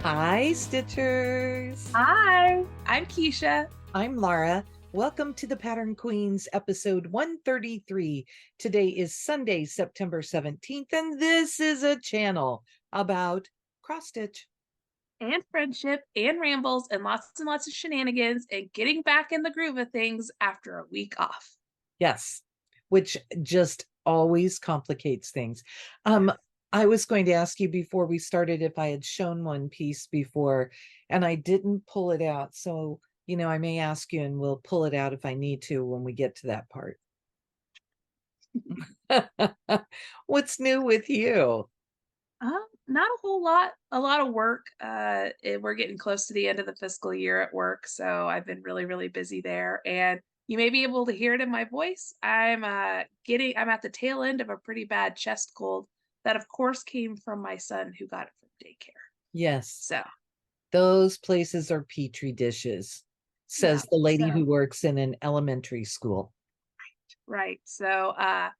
Hi, Stitchers. Hi, I'm Keisha. I'm Laura. Welcome to the Pattern Queens episode 133. Today is Sunday, September 17th, and this is a channel about cross stitch. And friendship and rambles and lots of shenanigans and getting back in the groove of things after a week off. Yes, which just always complicates things. I was going to ask you before we started if I had shown one piece before, and I didn't pull it out. So, I may ask you and we'll pull it out if I need to when we get to that part. What's new with you? Not a whole lot, a lot of work. We're getting close to the end of the fiscal year at work, so I've been really busy there. And you may be able to hear it in my voice. I'm at the tail end of a pretty bad chest cold that, of course, came from my son who got it from daycare. Yes, So, those places are petri dishes, yeah, says the lady who works in an elementary school. right. So I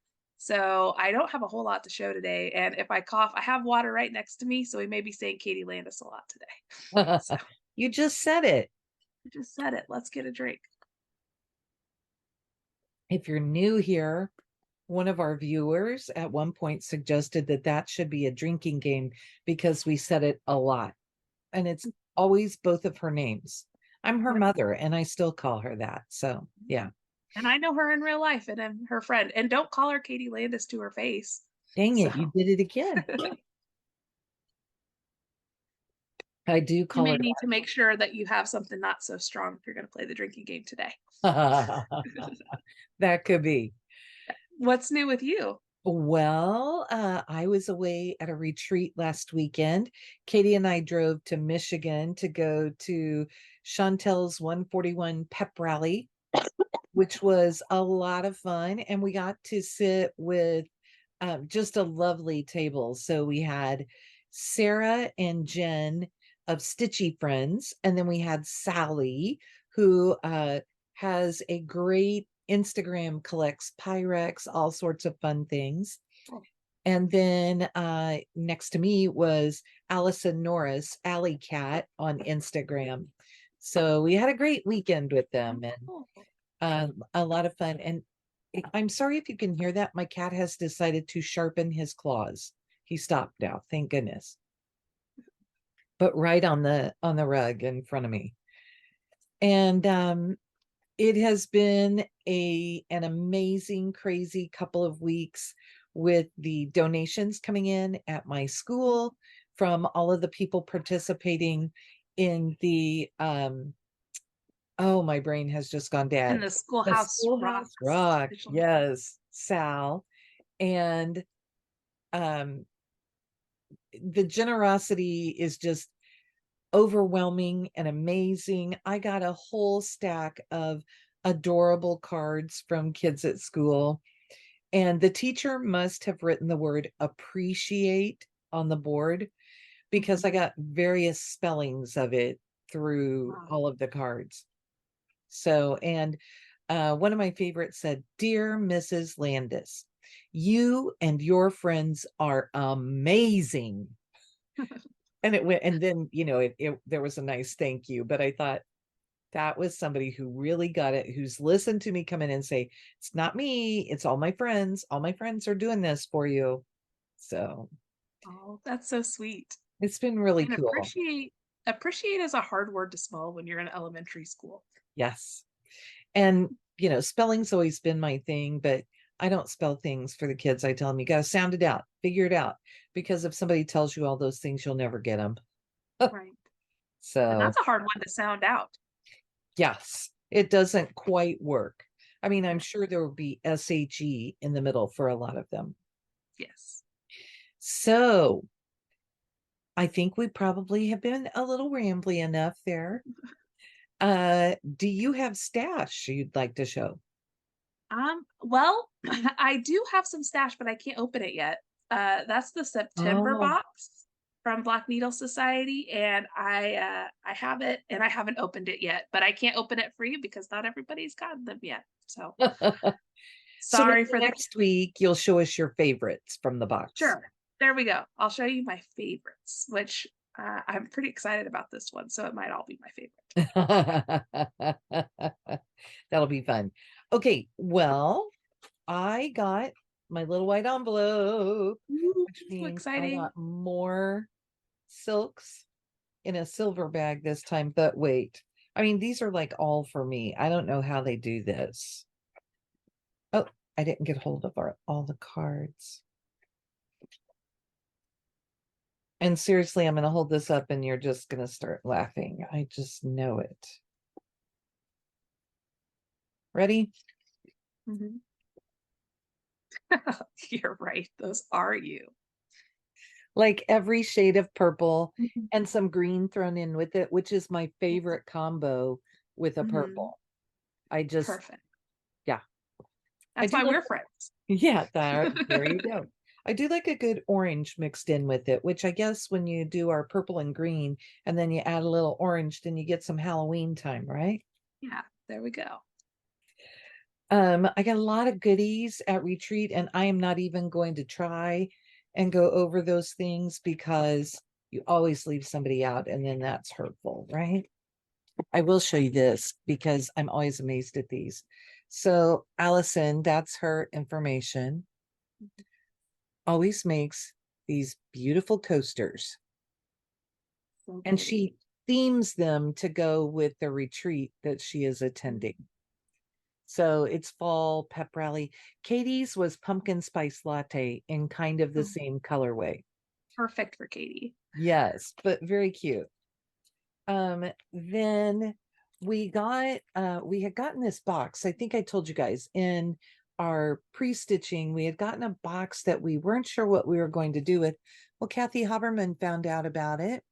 don't have a whole lot to show today. And if I cough, I have water right next to me. So we may be saying Katie Landis a lot today. So You just said it. I just said it. Let's get a drink. If you're new here, one of our viewers at one point suggested that should be a drinking game because we said it a lot. And it's always both of her names. I'm her mother and I still call her that. So, yeah. And I know her in real life and I'm her friend. And don't call her Katie Landis to her face. Dang it, you did it again. I do call You may her need to make sure that you have something not so strong if you're going to play the drinking game today. that. That could be. What's new with you? Well, I was away at a retreat last weekend. Katie and I drove to Michigan to go to Chantel's 141 pep rally, which was a lot of fun. And we got to sit with just a lovely table. So we had Sarah and Jen of Stitchy Friends, and then we had Sally, who has a great Instagram, collects Pyrex, all sorts of fun things. And then next to me was Allison Norris, Alley Cat on Instagram. So we had a great weekend with them and a lot of fun. And I'm sorry if you can hear that. My cat has decided to sharpen his claws. He stopped now, thank goodness. But right on the rug in front of me. And it has been an amazing, crazy couple of weeks with the donations coming in at my school from all of the people participating in the oh, my brain has just gone dead. And the Schoolhouse Rock. Yes, Sal. And the generosity is just overwhelming and amazing. I got a whole stack of adorable cards from kids at school. And the teacher must have written the word appreciate on the board because I got various spellings of it through all of the cards. So, and one of my favorites said, "Dear Mrs. Landis, you and your friends are amazing." And it went, and then, there was a nice thank you, but I thought that was somebody who really got it, who's listened to me come in and say, "It's not me, it's all my friends. All my friends are doing this for you." So, oh, that's so sweet. it's been really And cool. appreciate is a hard word to spell when you're in elementary school. Yes. And, spelling's always been my thing, but I don't spell things for the kids. I tell them, you got to sound it out, figure it out. Because if somebody tells you all those things, you'll never get them. Right. So, And that's a hard one to sound out. yes, it doesn't quite work. I mean, I'm sure there will be SHE in the middle for a lot of them. Yes. So, I think we probably have been a little rambly enough there. Do you have stash you'd like to show? Well, I do have some stash, but I can't open it yet. That's the September box from Black Needle Society, and I have it, and I haven't opened it yet, but I can't open it for you because not everybody's gotten them yet. So sorry for next week. You'll show us your favorites from the box. Sure. There we go. I'll show you my favorites, which I'm pretty excited about this one, so it might all be my favorite. That'll be fun. Okay, well, I got my little white envelope, Ooh, which means I exciting. got more silks in a silver bag this time. But wait, I mean, these are like all for me. I don't know how they do this. Oh, I didn't get hold of all the cards. And seriously, I'm going to hold this up and you're just going to start laughing. I just know it. Ready? Mhm. You're right. Those are you. Like every shade of purple Mhm. and some green thrown in with it, which is my favorite combo with a Mhm. purple. I just, Perfect. yeah, I That's do why like, we're friends. yeah, there you go. I do like a good orange mixed in with it, which I guess when you do our purple and green and then you add a little orange, then you get some Halloween time, right? Yeah, there we go. I got a lot of goodies at retreat, and I am not even going to try and go over those things because you always leave somebody out and then that's hurtful, right? I will show you this because I'm always amazed at these. So Allison, that's her information, always makes these beautiful coasters, So and pretty. she themes them to go with the retreat that she is attending. So it's fall pep rally. Katie's was pumpkin spice latte in kind of the Oh, same colorway. perfect for Katie. Yes, but very cute. Then we had gotten this box. I think I told you guys in our pre-stitching, we had gotten a box that we weren't sure what we were going to do with. Well, Kathy Haberman found out about it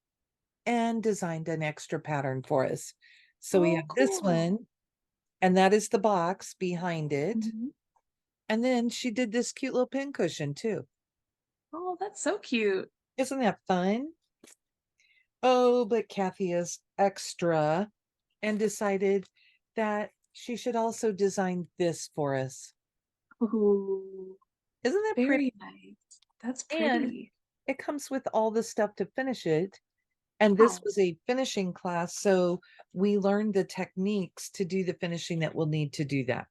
and designed an extra pattern for us. So we Oh, have this cool. one, and that is the box behind it. Mhm. And then she did this cute little pin cushion too. Oh, that's so cute. Isn't that fun? Oh, but Kathy is extra and decided that she should also design this for us. Ooh, Isn't that pretty? very nice. That's And pretty. it comes with all the stuff to finish it. And this Oh, was a finishing class. So we learned the techniques to do the finishing that we'll need to do that.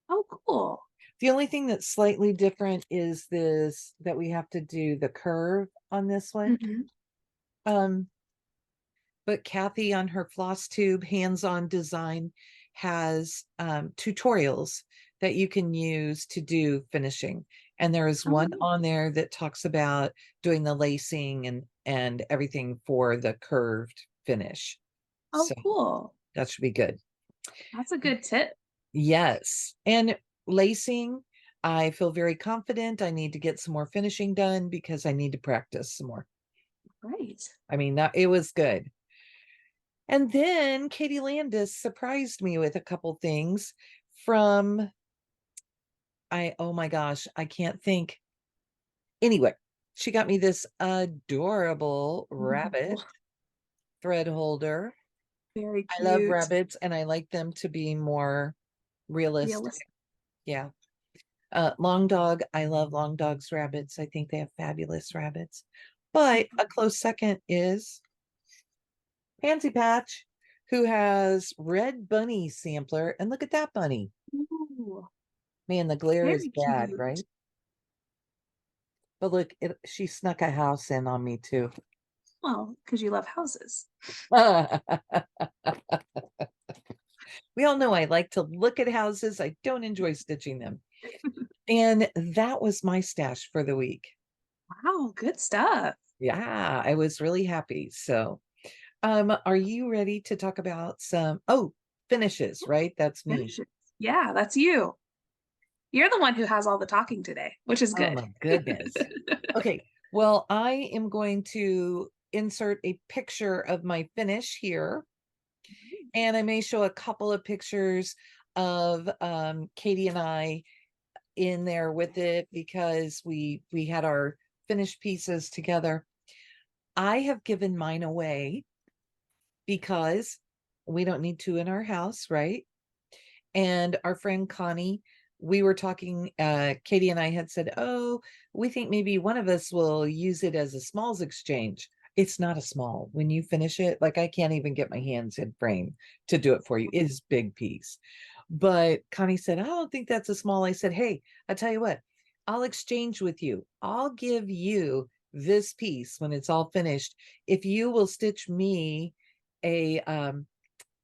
oh, cool. The only thing that's slightly different is this that we have to do the curve on this one. Mhm. Um, but Kathy on her Flosstube hands-on design has tutorials that you can use to do finishing. And there is one Oh, on there that talks about doing the lacing and everything for the curved finish. oh, So cool. that should be good. That's a good tip. Yes. And lacing, I feel very confident. I need to get some more finishing done because I need to practice some more. Right. I mean, that it was good. And then Katie Landis surprised me with a couple things from oh my gosh, I can't think. Anyway, she got me this adorable rabbit Ooh, thread holder. very I love cute. rabbits and I like them to be more realistic. Realistic. Yeah. Long dog, I love long dog's rabbits. I think they have fabulous rabbits. But a close second is Pansy Patch, who has Red Bunny sampler. And look at that bunny. Ooh, Man, the glare is very bad, cute. right? But look, she snuck a house in on me too. Well, because you love houses. We all know I like to look at houses. I don't enjoy stitching them. And that was my stash for the week. Wow, good stuff. Yeah, I was really happy. So, are you ready to talk about some finishes, right? That's me. Finishes. Yeah, that's you. You're the one who has all the talking today, which is Oh good. my goodness. Okay. Well, I am going to insert a picture of my finish here. And I may show a couple of pictures of Katie and I in there with it because we had our finished pieces together. I have given mine away because we don't need to in our house, right? And our friend Connie, we were talking, Katie and I had said, oh, we think maybe one of us will use it as a smalls exchange. It's not a small. When you finish it, like I can't even get my hands in frame to do it for you. It is big piece. But Connie said, I don't think that's a small. I said, hey, I tell you what, I'll exchange with you. I'll give you this piece when it's all finished if you will stitch me a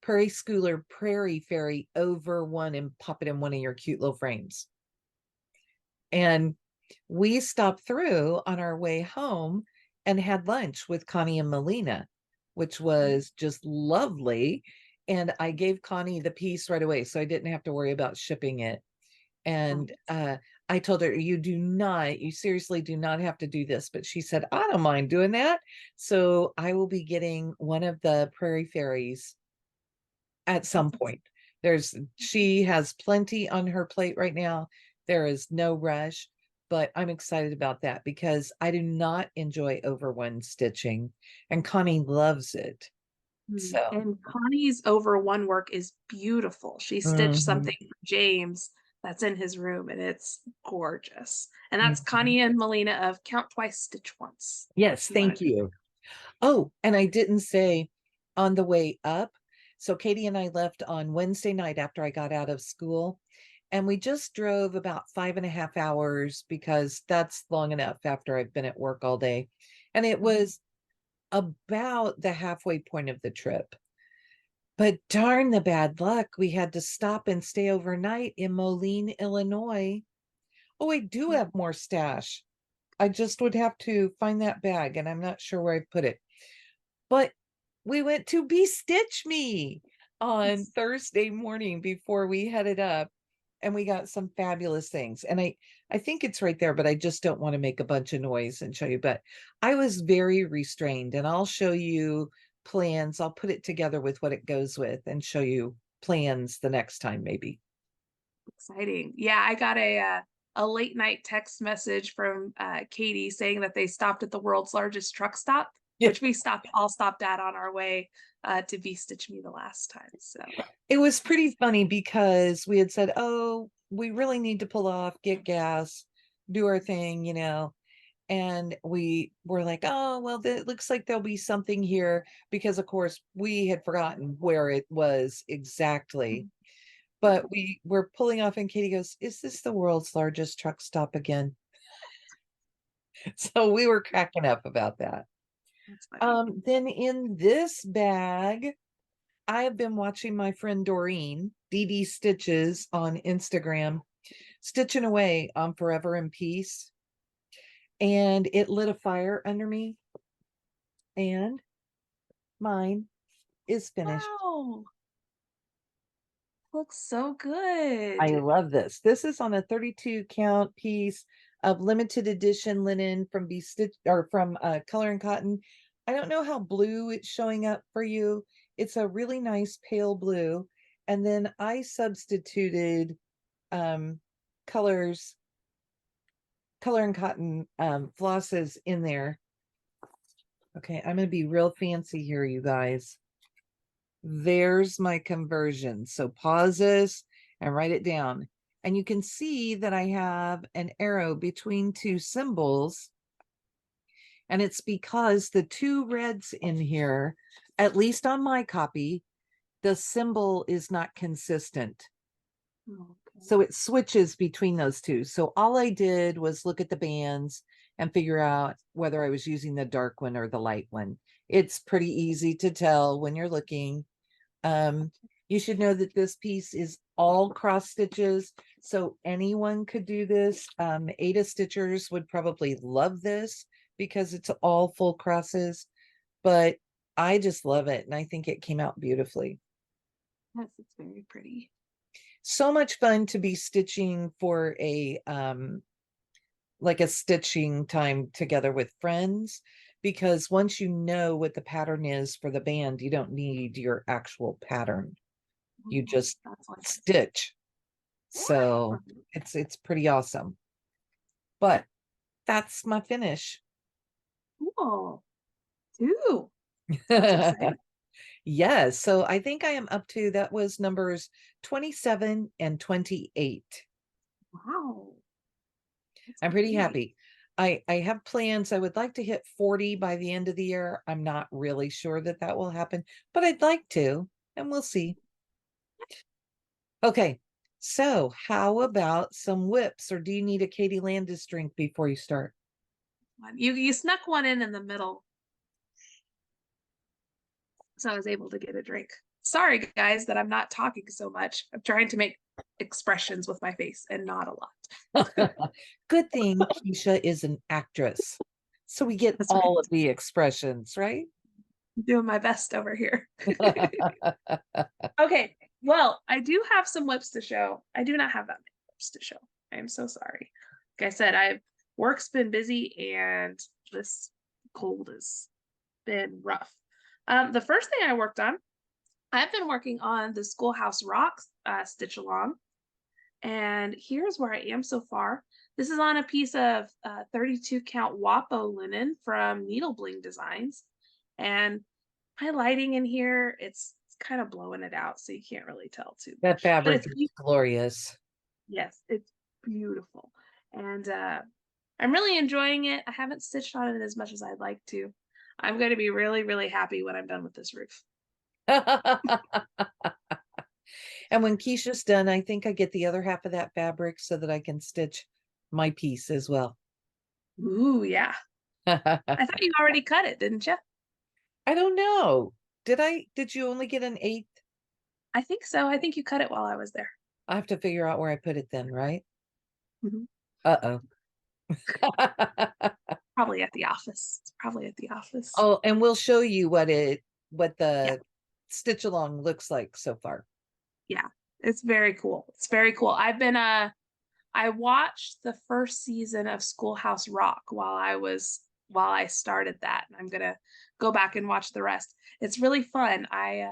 prairie schooler prairie fairy over one and pop it in one of your cute little frames. And we stopped through on our way home and had lunch with Connie and Melina, which was just lovely. And I gave Connie the piece right away, so I didn't have to worry about shipping it. And I told her, you seriously do not have to do this. But she said, I don't mind doing that. So I will be getting one of the prairie fairies at some point. She has plenty on her plate right now. There is no rush, but I'm excited about that because I do not enjoy over one stitching, and Connie loves it. So, And Connie's over one work is beautiful. She stitched something for James that's in his room, and it's gorgeous. And that's Connie and Melina of Count Twice, Stitch Once. Yes, thank you. Oh, and I didn't say on the way up. So Katie and I left on Wednesday night after I got out of school, and we just drove about 5.5 hours because that's long enough after I've been at work all day. And it was about the halfway point of the trip. But darn the bad luck, we had to stop and stay overnight in Moline, Illinois. Oh, I do have more stash. I just would have to find that bag, and I'm not sure where I put it. But we went to Stitch Me on Thursday morning before we headed up, and we got some fabulous things. And I think it's right there, but I just don't want to make a bunch of noise and show you. But I was very restrained, and I'll show you plans. I'll put it together with what it goes with and show you plans the next time, maybe. Exciting. Yeah, I got a late night text message from Katie saying that they stopped at the world's largest truck stop, Yeah. which we all stopped at on our way to Stitch Me the last time. So it was pretty funny because we had said, oh, we really need to pull off, get gas, do our thing, and we were like, oh, well, it looks like there'll be something here because, of course, we had forgotten where it was exactly. But we were pulling off, and Katie goes, is this the world's largest truck stop again? So we were cracking up about that. Then in this bag, I have been watching my friend Doreen, DD Stitches on Instagram, stitching away on Forever in Peace. And it lit a fire under me. And mine is finished. Wow. Looks so I good. love this. This is on a 32 count piece of limited edition linen from Stitch or from Color and Cotton. I don't know how blue it's showing up for you. It's a really nice pale blue. And then I substituted colors, Color and Cotton flosses in there. Okay, I'm going to be real fancy here, you guys. There's my conversion. So pause this and write it down. And you can see that I have an arrow between two symbols. And it's because the two reds in here, at least on my copy, the symbol is not consistent. So it switches between those two. So all I did was look at the bands and figure out whether I was using the dark one or the light one. It's pretty easy to tell when you're looking. You should know that this piece is all cross stitches, so anyone could do this. Ada Stitchers would probably love this because it's all full crosses, but I just love it, and I think it came out beautifully. Yes, it's very pretty. So much fun to be stitching for like a stitching time together with friends, because once you know what the pattern is for the band, you don't need your actual pattern. You just stitch. So it's pretty awesome. But that's my finish. Cool. Two. Yes. So I think I am up to, that was numbers 27 and 28. Wow. I'm pretty happy. I have plans. I would like to hit 40 by the end of the year. I'm not really sure that that will happen, but I'd like to, and we'll see. Okay. So how about some whips, or do you need a Katie Landis drink before you start? You snuck one in the middle, so I was able to get a drink. Sorry, guys, that I'm not talking so much. I'm trying to make expressions with my face and not a lot. Good thing Keisha is an actress. So we get That's right. all of the expressions, right? I'm doing my best over here. Okay, well, I do have some whips to show. I do not have that many whips to show. I am so sorry. Like I said, I've work's been busy and this cold has been rough. The first thing I worked on, I've been working on the Schoolhouse Rocks stitch along, and here's where I am so far. This is on a piece of 32 count Wapo linen from Needle Bling Designs, and my lighting in here, it's kind of blowing it out, so you can't really tell too That much. But fabric it's is glorious. yes, it's beautiful, and I'm really enjoying it. I haven't stitched on it as much as I'd like to. I'm going to be really, really happy when I'm done with this roof. And when Keisha's done, I think I get the other half of that fabric so that I can stitch my piece as well. Ooh, yeah. I thought you already cut it, didn't you? I don't know. Did I? Did you only get an eighth? I think so. I think you cut it while I was there. I have to figure out where I put it then, right? Mhm. Uh-oh. Probably at the office. It's probably at the office. Oh, and we'll show you what Yeah. the stitch along looks like so far. Yeah. It's very cool. It's very cool. I watched the first season of Schoolhouse Rock while I started that, and I'm gonna go back and watch the rest. It's really fun. I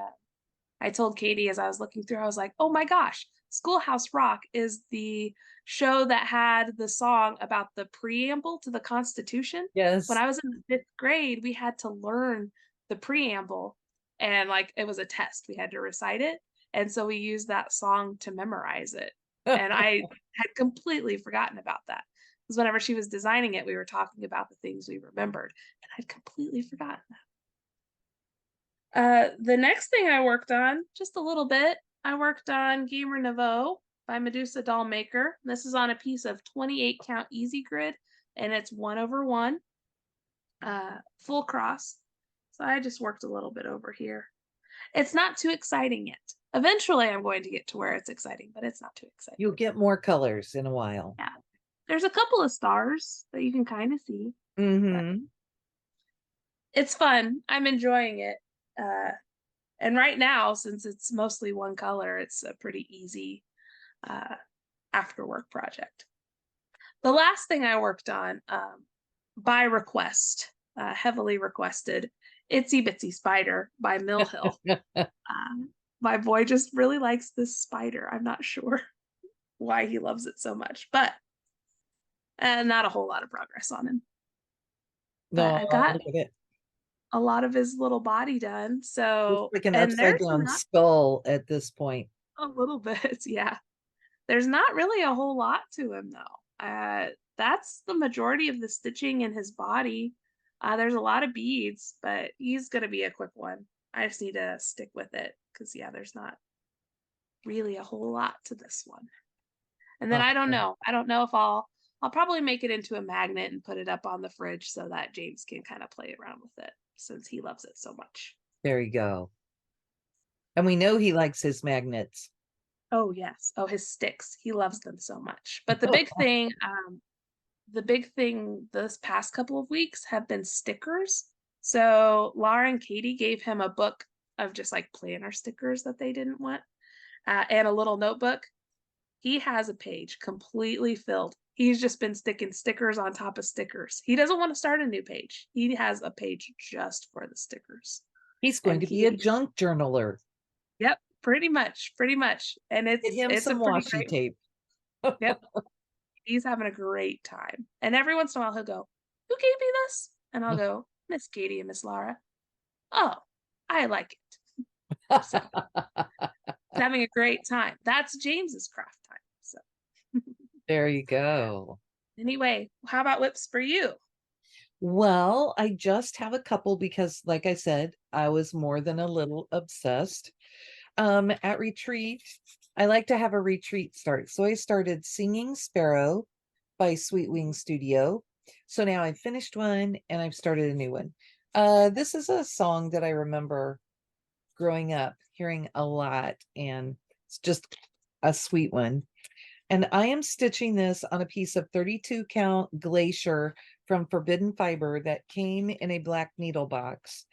told Katie as I was looking through, I was like, oh my gosh, Schoolhouse Rock is the show that had the song about the preamble to the Constitution. When Yes. I was in the fifth grade, we had to learn the preamble, and like it was a test. We had to recite it. And so we used that song to memorize it. And I had completely forgotten about that. Because whenever she was designing it, we were talking about the things we remembered, and I'd completely forgotten that. The next thing I worked on, just a little bit, I worked on Gamer Nouveau by Medusa Dollmaker. This is on a piece of 28 count easy grid, and it's 1/1, full cross. So I just worked a little bit over here. It's not too exciting yet. Eventually, I'm going to get to where it's exciting, but it's not too exciting. You'll get more colors in a while. Yeah. There's a couple of stars that you can kind of see. Mm-hmm. It's fun. I'm enjoying it. And right now, since it's mostly one color, it's a pretty easy after work project. The last thing I worked on by request, heavily requested, Itsy Bitsy Spider by Mill Hill. My boy just really likes this spider. I'm not sure why he loves it so much, but not a whole lot of progress on him. But No, I got look at it. a lot of his little body done. Looks So, like an and upside there's down not skull at this point. a little bit, yeah. There's not really a whole lot to him though. That's the majority of the stitching in his body. There's a lot of beads, but he's gonna be a quick one. I just need to stick with it because yeah, there's not really a whole lot to this one. And then Oh, I don't know. I don't know if I'll probably make it into a magnet and put it up on the fridge so that James can kind of play around with it since he loves it so much. there you go. And we know he likes his magnets. Oh yes. Oh, his sticks. He loves them so much. But the big thing this past couple of weeks have been stickers. So Laura and Katie gave him a book of just like planner stickers that they didn't want, and a little notebook. He has a page completely filled. He's just been sticking stickers on top of stickers. He doesn't want to start a new page. He has a page just for the stickers. He's going And to be a he, junk journaler. yep, pretty much, pretty much. And Get him it's a some pretty washi great tape. one. Yep. He's having a great time. And every once in a while he'll go, who gave me this? And I'll go, Miss Katie and Miss Laura. Oh, I like it. So he's having a great time. That's James's craft time. So There you go. Anyway, how about whips for you? Well, I just have a couple because, like I said, I was more than a little obsessed. At retreat, I like to have a retreat start. So I started Singing Sparrow by Sweet Wing Studio. So now I've finished one and I've started a new one. This is a song that I remember growing up hearing a lot, and it's just a sweet one. And I am stitching this on a piece of 32 count glacier from Forbidden Fiber that came in a black needle box.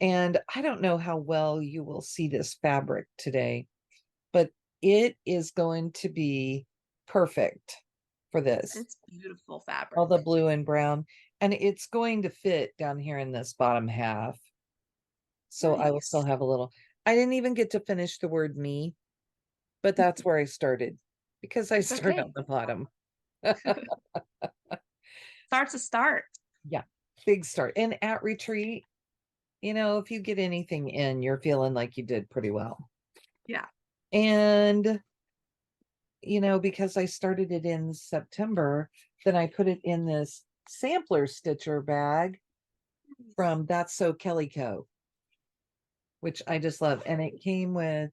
And I don't know how well you will see this fabric today, but it is going to be perfect for this. It's beautiful All fabric. the blue and brown. And it's going to fit down here in this bottom half. So I will still Nice. have a little. I didn't even get to finish the word me, but that's where I started because I It's started okay. on the bottom. Start's a start. Yeah, big start. And at retreat, if you get anything in, you're feeling like you did pretty well. Yeah. And, because I started it in September, then I put it in this sampler stitcher bag from That's So Calico, which I just love. And it came with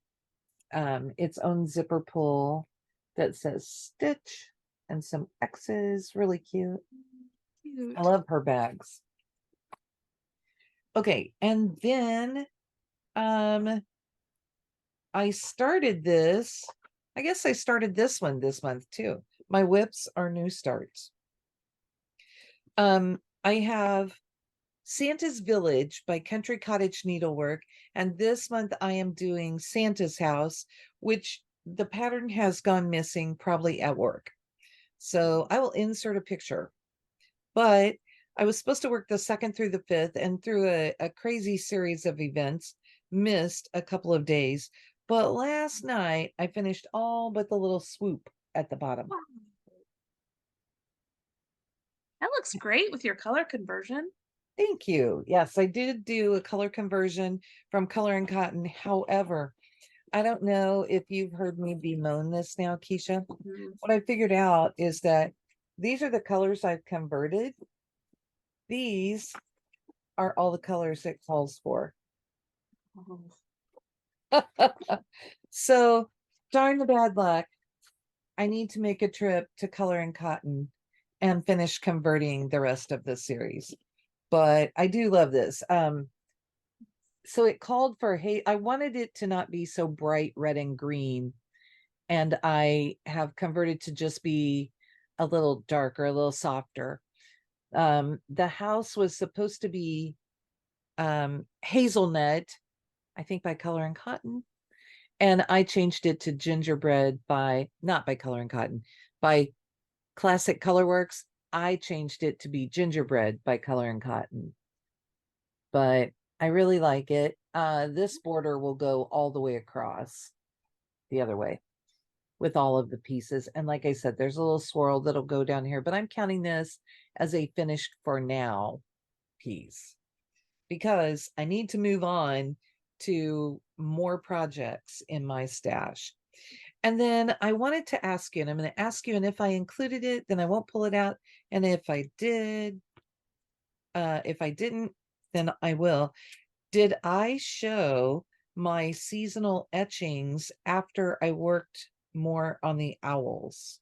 its own zipper pull that says stitch and some X's. Really cute. I Cute. love her bags. Okay, and then I started this. I guess I started this one this month too. My whips are new starts. I have Santa's Village by Country Cottage Needlework, and this month I am doing Santa's House, which the pattern has gone missing probably at work. So I will insert a picture. But I was supposed to work the 2nd through the 5th, and through a crazy series of events, missed a couple of days. But last night I finished all but the little swoop at the bottom. Wow. That looks great with your color conversion. Thank you. Yes, I did do a color conversion from color and cotton. However, I don't know if you've heard me bemoan this now, Keisha. Mhm. What I figured out is that these are the colors I've converted. These are all the colors it calls for. Oh, So, darn the bad luck. I need to make a trip to Color and Cotton and finish converting the rest of the series. But I do love this. So it called for, hey, I wanted it to not be so bright red and green. And I have converted to just be a little darker, a little softer. The house was supposed to be hazelnut, I think by Color and Cotton. And I changed it to gingerbread by, not by Color and Cotton, by Classic Colorworks. I changed it to be gingerbread by Color and Cotton. But I really like it. This border will go all the way across the other way with all of the pieces. And like I said, there's a little swirl that'll go down here, but I'm counting this as a finished for now piece because I need to move on to more projects in my stash. And then I wanted to ask you, and I'm going to ask you, and if I included it, then I won't pull it out. And if I did, if I didn't, then I will. Did I show my seasonal etchings after I worked more on the owls?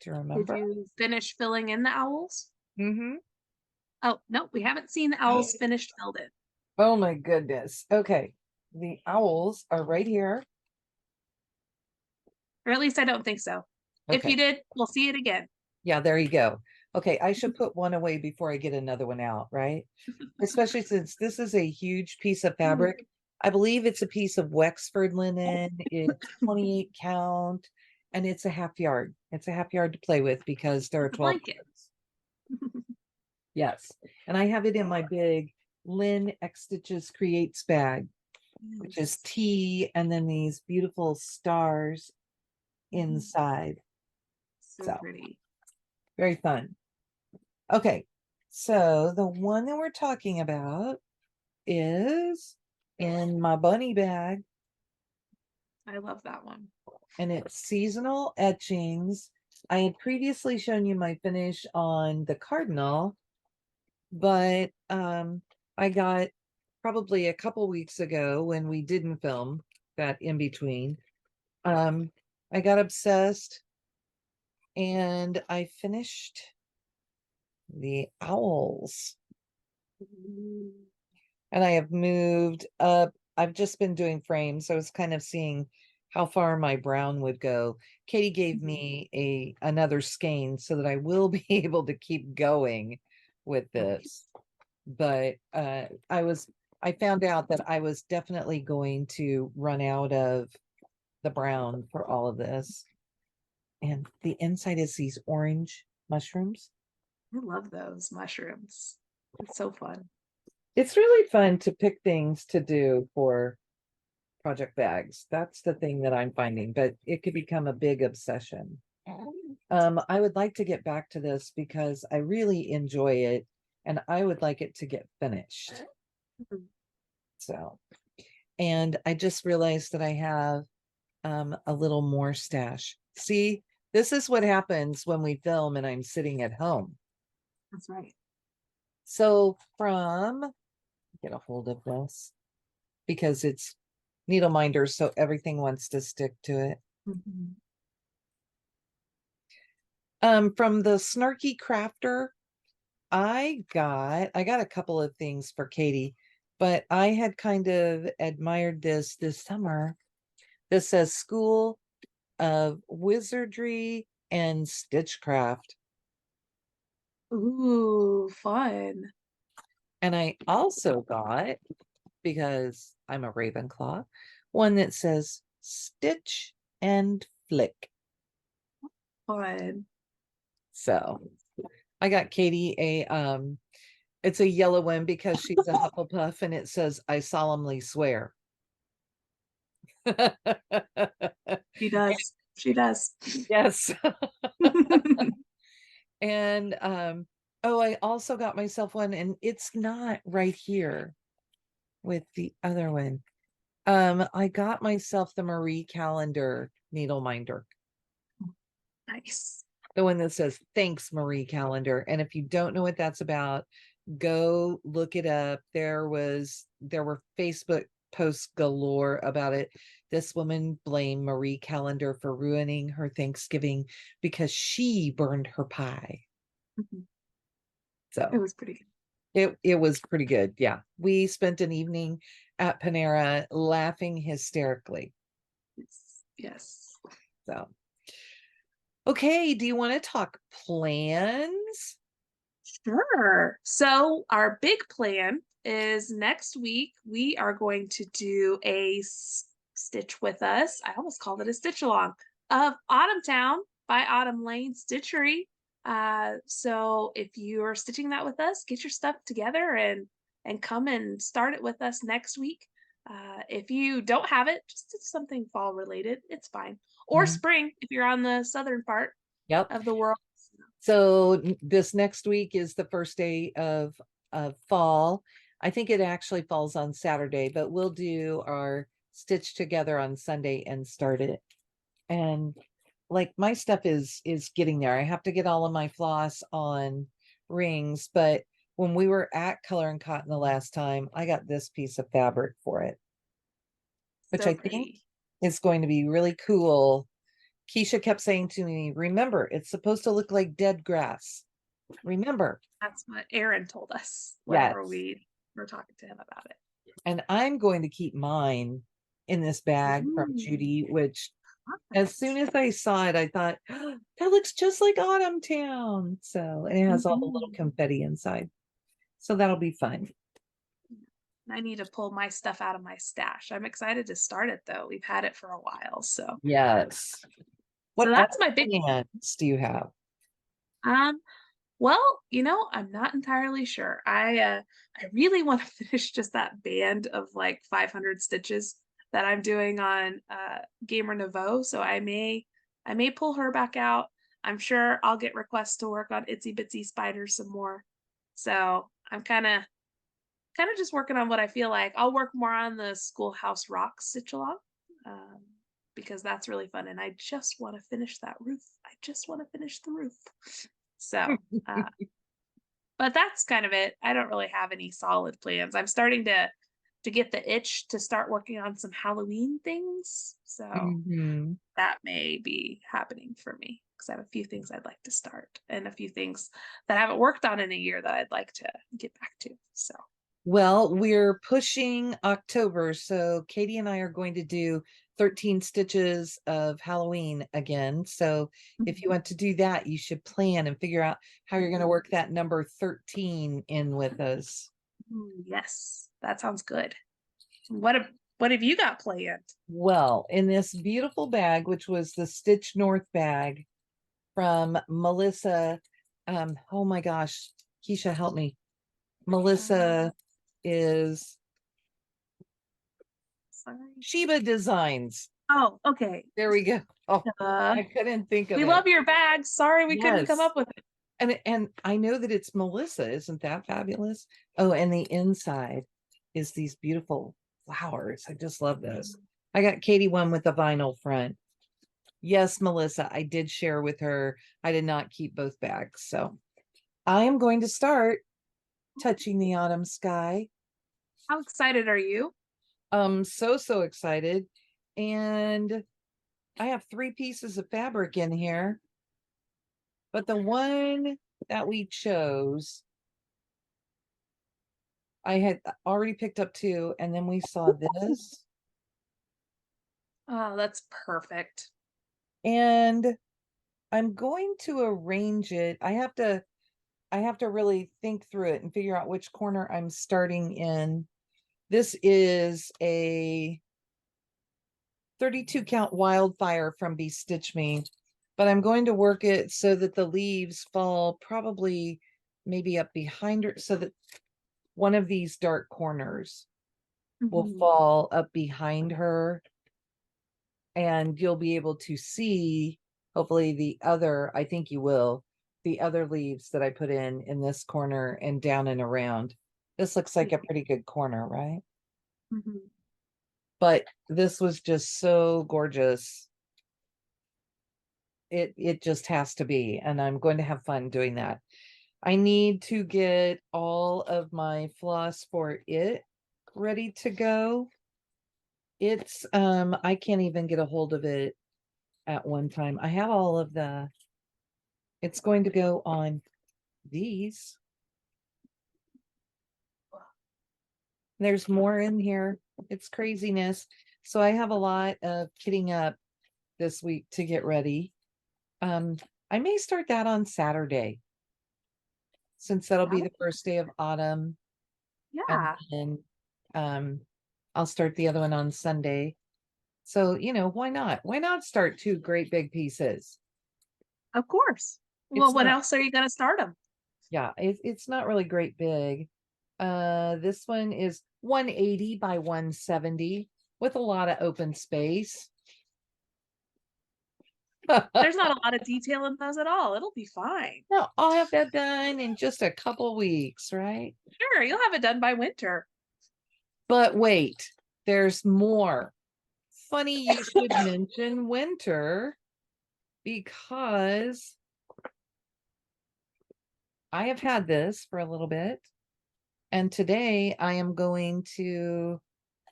Do you did remember? you finish filling in the owls? Mm-hmm. Oh, no, we haven't seen the owls finished filled in. Oh my goodness. Okay. The owls are right here. Or at least I don't think so. If Okay. you did, we'll see it again. Yeah, there you go. Okay, I should put one away before I get another one out, right? Especially since this is a huge piece of fabric. I believe it's a piece of Wexford linen. It's 28 count and it's a half yard. It's a half yard to play with because there are The 12 blanket. yards. Yes. And I have it in my big Lynn Acctgforstitches Creates bag, which is tea and then these beautiful stars inside. So So pretty. very fun. Okay. So the one that we're talking about is in my bunny bag, I love that one. and it's seasonal etchings I had previously shown you my finish on the Cardinal, but I got probably a couple weeks ago when we didn't film that in between. I got obsessed and I finished the owls. And I have moved up. I've just been doing frames, so I was kind of seeing how far my brown would go. Katie gave me another skein so that I will be able to keep going with this. But I found out that I was definitely going to run out of the brown for all of this. And the inside is these orange mushrooms. I love those mushrooms. It's so fun. It's really fun to pick things to do for project bags. That's the thing that I'm finding, but it could become a big obsession. I would like to get back to this because I really enjoy it and I would like it to get finished. So, and I just realized that I have a little more stash. See, this is what happens when we film and I'm sitting at home. That's right. So get a hold of this because it's needle minder, so everything wants to stick to it. From the Snarky Crafter, I got a couple of things for Katie, but I had kind of admired this summer. This says School of Wizardry and Stitchcraft. Ooh, fun. And I also got, because I'm a Ravenclaw, one that says Stitch and Flick. Fun. So I got Katie it's a yellow one because she's a Hufflepuff and it says I solemnly swear. She does. She does. Yes. And oh, I also got myself one and it's not right here with the other one. I got myself the Marie Calendar needle minder. Nice. The one that says thanks Marie Calendar. And if you don't know what that's about, go look it up. There were Facebook posts galore about it. This woman blamed Marie Calendar for ruining her Thanksgiving because she burned her pie. So it was pretty good. It was pretty good. Yeah. We spent an evening at Panera laughing hysterically. Yes. So okay, do you want to talk plans? Sure. So our big plan is next week we are going to do a stitch with us. I almost called it a stitch along of Autumn Town by Autumn Lane Stitchery. So if you are stitching that with us, get your stuff together and come and start it with us next week. If you don't have it, just do something fall related. It's fine. Or spring if you're on the southern part of the world. So this next week is the first day of fall. I think it actually falls on Saturday, but we'll do our stitch together on Sunday and start it. And like my stuff is getting there. I have to get all of my floss on rings, but when we were at Color and Cotton the last time, I got this piece of fabric for it, which So I think is going to be really cool. Keisha kept saying to me, remember, it's supposed to look like dead grass. Remember. That's what Aaron told us Yes. whenever we were talking to him about it. And I'm going to keep mine in this bag from Judy, which as soon as I saw it, I thought, oh, that looks just like Autumn Town. So, and it has all the little confetti inside. So that'll be fun. I need to pull my stuff out of my stash. I'm excited to start it though. We've had it for a while. So yes. What that's my big plans do you have? Well, I'm not entirely sure. I really want to finish just that band of like 500 stitches that I'm doing on Gamer Nouveau. So I may pull her back out. I'm sure I'll get requests to work on Itsy Bitsy Spiders some more. So I'm kind of just working on what I feel like. I'll work more on the Schoolhouse Rock stitch along. because that's really fun. And I just want to finish that roof. I just want to finish the roof. So, but that's kind of it. I don't really have any solid plans. I'm starting to get the itch to start working on some Halloween things. So Mhm. that may be happening for me because I have a few things I'd like to start and a few things that I haven't worked on in a year that I'd like to get back to. So, Well, we're pushing October, so Katie and I are going to do 13 stitches of Halloween again. So if you want to do that, you should plan and figure out how you're going to work that number 13 in with us. Yes, that sounds good. What have you got planned? Well, in this beautiful bag, which was the Stitch North bag from Melissa, oh my gosh, Keisha, help me. Melissa is Sorry. Sheba Designs. Oh, okay. There we go. Oh, Uh, I couldn't think of we it. love your bag. Sorry we couldn't come Yes. up with it. And I know that it's Melissa. Isn't that fabulous? Oh, and the inside is these beautiful flowers. I just love this. I got Katie one with the vinyl front. Yes, Melissa, I did share with her. I did not keep both bags. So I am going to start touching the autumn sky. How excited are you? So excited. And I have 3 pieces of fabric in here. But the one that we chose, I had already picked up 2, and then we saw this. Oh, that's perfect. And I'm going to arrange it. I have to really think through it and figure out which corner I'm starting in. This is a 32 count wildfire from Bestitch Me, but I'm going to work it so that the leaves fall probably maybe up behind her, so that one of these dark corners will fall up behind her, and you'll be able to see, hopefully, the other, I think you will, the other leaves that I put in this corner and down and around. This looks like a pretty good corner, right? But this was just so gorgeous. It just has to be, and I'm going to have fun doing that. I need to get all of my floss for it ready to go. It's I can't even get a hold of it at one time. I have all of it's going to go on these. There's more in here. It's craziness. So I have a lot of kitting up this week to get ready. I may start that on Saturday, since that'll be the first day of autumn. And Yeah, then I'll start the other one on Sunday. So, why not? Why not start 2 great big pieces? of course. Well, It's when not, else are you going to start them? yeah, it's not really great big. This one is 180 by 170 with a lot of open space. There's not a lot of detail in those at all. It'll be fine. No, I'll have that done in just a couple weeks, right? Sure, you'll have it done by winter. But wait, there's more. Funny you should mention winter, because I have had this for a little bit, and today I am going to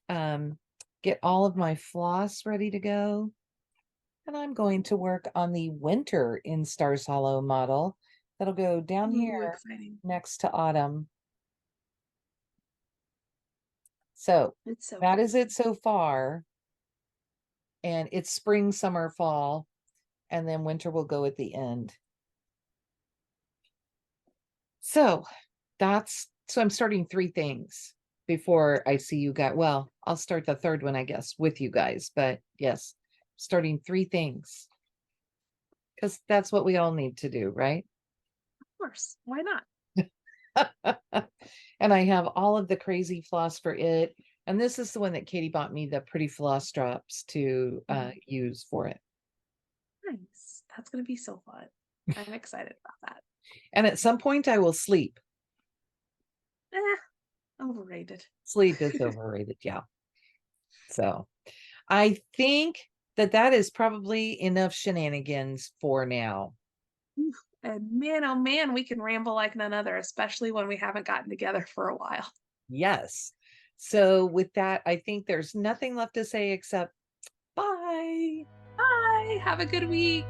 get all of my floss ready to go, and I'm going to work on the winter in Stars Hollow model that'll go down Ooh, here exciting. next to autumn. So It's so that cool. is it so far, and it's spring, summer, fall, and then winter will go at the end. So I'm starting 3 things before I see you guys. Well, I'll start the 3rd one, I guess, with you guys, but yes, starting 3 things, because that's what we all need to do, right? Of course. Why not? And I have all of the crazy floss for it. And this is the one that Katie bought me, the pretty floss drops to use for it. Nice. That's going to be so fun. I'm excited about that. And at some point I will sleep. Overrated. Sleep is overrated, yeah. So I think that is probably enough shenanigans for now. Oof, and man, oh man, we can ramble like none other, especially when we haven't gotten together for a while. Yes. So with that, I think there's nothing left to say except bye. Bye. Have a good week.